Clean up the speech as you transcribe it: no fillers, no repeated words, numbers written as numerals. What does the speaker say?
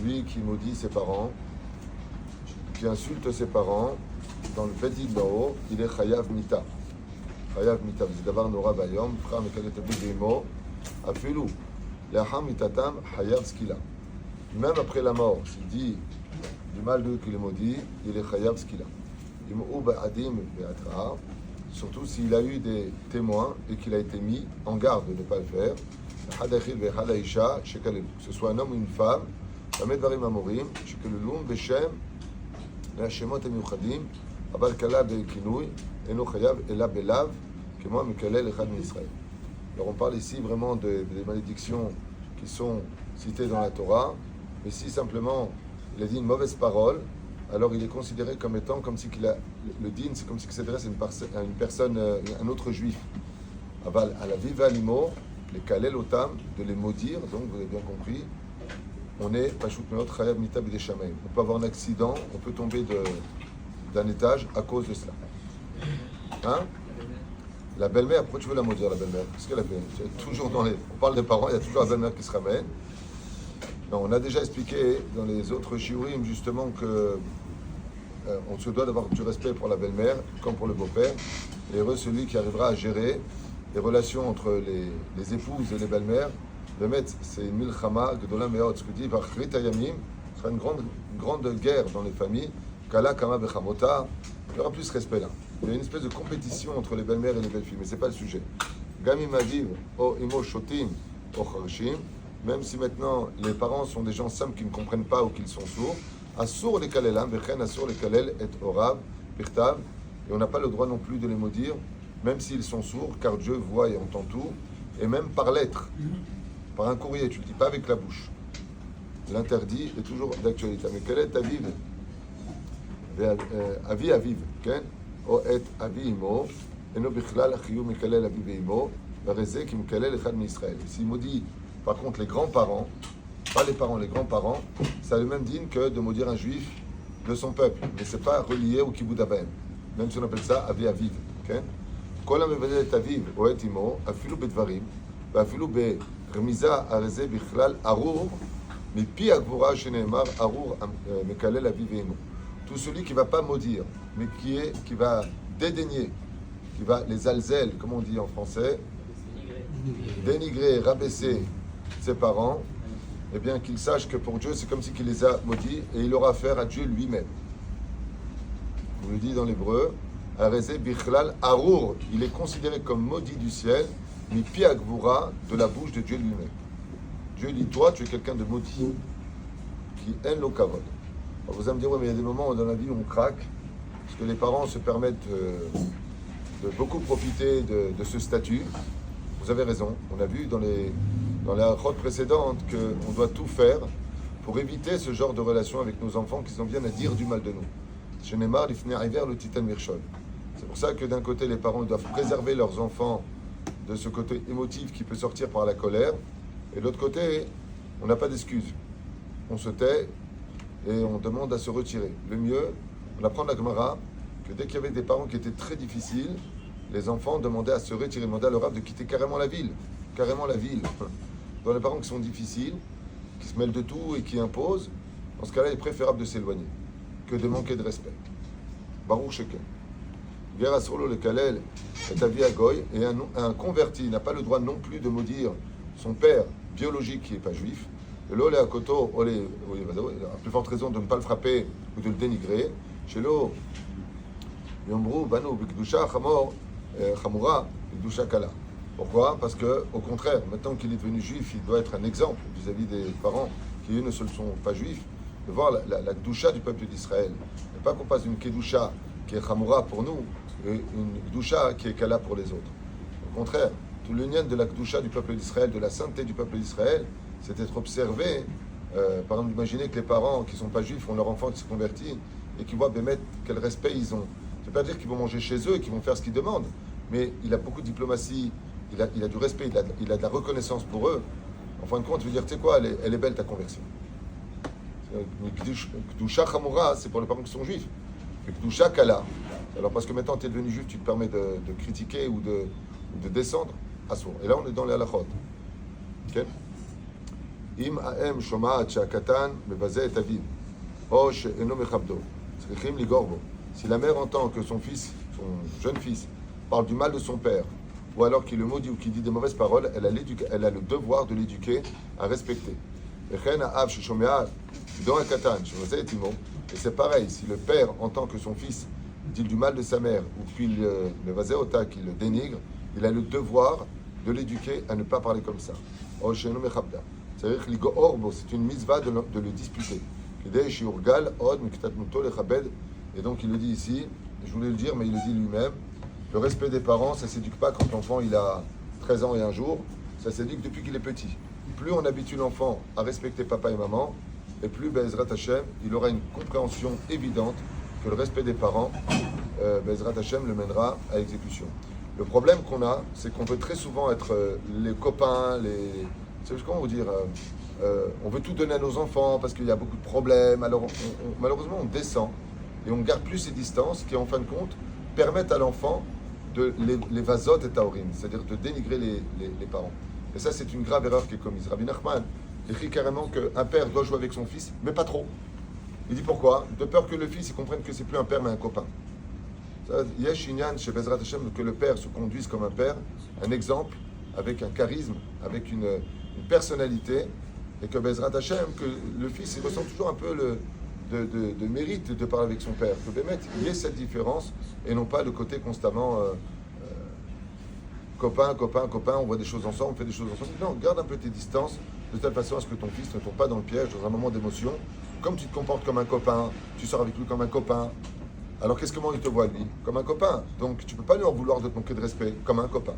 celui qui maudit ses parents, qui insulte ses parents, dans le Bedin là-haut, il est Chayav Mita. Chayav Mita, c'est d'abord Nora Bayom, frère Mekalet Abidimo, Afilou, Yaham Mitatam, Chayav Skila. Même après la mort, s'il dit du mal d'eux qu'il est maudit, il est Chayav Skila. Surtout s'il a eu des témoins et qu'il a été mis en garde de ne pas le faire. Que ce soit un homme ou une femme, alors on parle ici vraiment des malédictions qui sont citées dans la Torah, mais si simplement il a dit une mauvaise parole, alors il est considéré comme étant, comme si qu'il a, le din, c'est comme si il s'adresse à une personne, un autre juif. Aval, à la viva limo, les kalel otam, de les maudire, donc vous avez bien compris, on est pachout meot chayav mitab des shamaim. On peut avoir un accident, on peut tomber d'un étage à cause de cela. Hein? La belle-mère, pourquoi tu veux la maudire, la belle-mère? Qu'est-ce qu'elle a fait? Toujours on parle des parents, il y a toujours la belle-mère qui se ramène. Non, on a déjà expliqué dans les autres shiurim justement que on se doit d'avoir du respect pour la belle-mère comme pour le beau-père. Et heureux celui qui arrivera à gérer les relations entre les épouses et les belles-mères. Le maître, c'est une milchama, gedola meot, ce que dit par Chritayamim, ce sera une grande guerre dans les familles. Kala kama bechamota, il y aura plus respect là. Il y a une espèce de compétition entre les belles-mères et les belles-filles, mais ce n'est pas le sujet. Gamim aviv, o imo shotim, o charshim, même si maintenant les parents sont des gens simples qui ne comprennent pas ou qui sont sourds, Assour les kalelam, vechen assour les kalel et orav, pirtav, et on n'a pas le droit non plus de les maudire, même s'ils sont sourds, car Dieu voit et entend tout, et même par lettre, par un courrier, tu ne le dis pas avec la bouche. L'interdit est toujours d'actualité. Mais quel est aviv? Avi aviv, ken? O et avi imo, eno bichlal achiyou mekalel aviv imo, vareze ki mekalel echad mi-Israël. S'il maudit, par contre, les grands-parents, pas les parents, les grands-parents, ça a le même digne que de maudire un juif de son peuple. Mais ce n'est pas relié au kibbutz aben. Même si on appelle ça avi aviv. Kol ha-mevalel et aviv o et imo, afilu bedvarim, ואפילו ברמיזה על זה בכלל ארור, מפי הגבורה שנאמר ארור מקלל אביו ואמו. Tout celui qui ne va pas maudire, mais qui va dédaigner, qui va les alzel, comme on dit en français, dénigrer, rabaisser ses parents, eh bien qu'il sache que pour Dieu, c'est comme si il les a maudits et il aura affaire à Dieu lui-même. On le dit dans l'hébreu, Arezé Bichlal Arour, il est considéré comme maudit du ciel, mi pi agvura, de la bouche de Dieu lui-même. Dieu dit, toi, tu es quelqu'un de maudit, qui aime le kavod. Vous allez me dire, oui, mais il y a des moments dans la vie où on craque, parce que les parents se permettent de beaucoup profiter de ce statut. Vous avez raison, on a vu dans les halachot précédentes qu'on doit tout faire pour éviter ce genre de relation avec nos enfants qui en viennent à dire du mal de nous. C'est pour ça que d'un côté, les parents doivent préserver leurs enfants de ce côté émotif qui peut sortir par la colère, et de l'autre côté, on n'a pas d'excuse. On se tait et on demande à se retirer. Le mieux, on apprend de la Gemara que dès qu'il y avait des parents qui étaient très difficiles, les enfants demandaient à se retirer, demandaient à leur rab de quitter carrément la ville. Carrément la ville. Dans les parents qui sont difficiles, qui se mêlent de tout et qui imposent, dans ce cas-là, il est préférable de s'éloigner que de manquer de respect. Baruch Sheken. Guerre à Solo le Kalel est avis à Goy, et un converti n'a pas le droit non plus de maudire son père biologique qui n'est pas juif. Et l'olé à Koto, a plus forte raison de ne pas le frapper ou de le dénigrer. Chez l'eau, Yombrou, Banou, Bikdusha, Chamura, Bikdusha Kala. Pourquoi? Parce que, au contraire, maintenant qu'il est devenu juif, il doit être un exemple vis-à-vis des parents qui, eux, ne sont pas juifs, de voir la Kdusha du peuple d'Israël. Et pas qu'on passe d'une Kedusha qui est Chamura pour nous, et une Kdusha qui est Kala pour les autres. Au contraire, tout le lien de la Kdusha du peuple d'Israël, de la sainteté du peuple d'Israël, c'est d'être observé. Par exemple, imaginez que les parents qui ne sont pas juifs ont leur enfant qui se convertit et qui voient Bémet quel respect ils ont. Ça ne veut pas dire qu'ils vont manger chez eux et qu'ils vont faire ce qu'ils demandent, mais il a beaucoup de diplomatie, il a du respect, il a de la reconnaissance pour eux. En fin de compte, il veut dire, tu sais quoi, elle est belle ta conversion. Kdusha Chamura, c'est pour les parents qui sont juifs. Et Kdusha Kala, alors parce que maintenant tu es devenu juif, tu te permets de critiquer ou de descendre à sourd. Et là, on est dans les halachot. Okay? אם האם שומעת שהקטן מבזה את אביו, או שאינו מכבדו, צריכים לגור בו. Si la mère entend que son fils, son jeune fils, parle du mal de son père, ou alors qu'il le maudit ou qu'il dit des mauvaises paroles, elle a le devoir de l'éduquer à respecter. Et c'est pareil, si le père entend que son fils dit du mal de sa mère, ou qu'il le vaséota, qu'il le dénigre, il a le devoir de l'éduquer à ne pas parler comme ça. C'est-à-dire que c'est une mitzvah de le disputer. Et donc il le dit ici, je voulais le dire, mais il le dit lui-même, le respect des parents, ça ne s'éduque pas quand l'enfant il a 13 ans et un jour, ça s'éduque depuis qu'il est petit. Plus on habitue l'enfant à respecter papa et maman, et plus Bezrat Hashem, il aura une compréhension évidente que le respect des parents, Bezrat Hashem le mènera à exécution. Le problème qu'on a, c'est qu'on veut très souvent être les copains, comment vous dire, on veut tout donner à nos enfants parce qu'il y a beaucoup de problèmes, alors malheureusement on descend, et on garde plus ces distances qui, en fin de compte, permettent à l'enfant de les vasot et taorim, c'est-à-dire de dénigrer les parents. Et ça, c'est une grave erreur qui est commise. Rabbi Nachman écrit carrément qu'un père doit jouer avec son fils, mais pas trop. Il dit pourquoi? De peur que le fils il comprenne que c'est plus un père, mais un copain. Yesh Inyan chez Bezrat Hashem, que le père se conduise comme un père, un exemple, avec un charisme, avec une personnalité, et que Bezrat Hashem, que le fils il ressent toujours un peu de mérite de parler avec son père, que Bémet, il y ait cette différence et non pas le côté constamment copain, on voit des choses ensemble, on fait des choses ensemble. Non, garde un peu tes distances de telle façon à ce que ton fils ne tombe pas dans le piège dans un moment d'émotion. Comme tu te comportes comme un copain, tu sors avec lui comme un copain. Alors comment il te voit lui? Comme un copain. Donc tu ne peux pas lui en vouloir de te manquer de respect, comme un copain.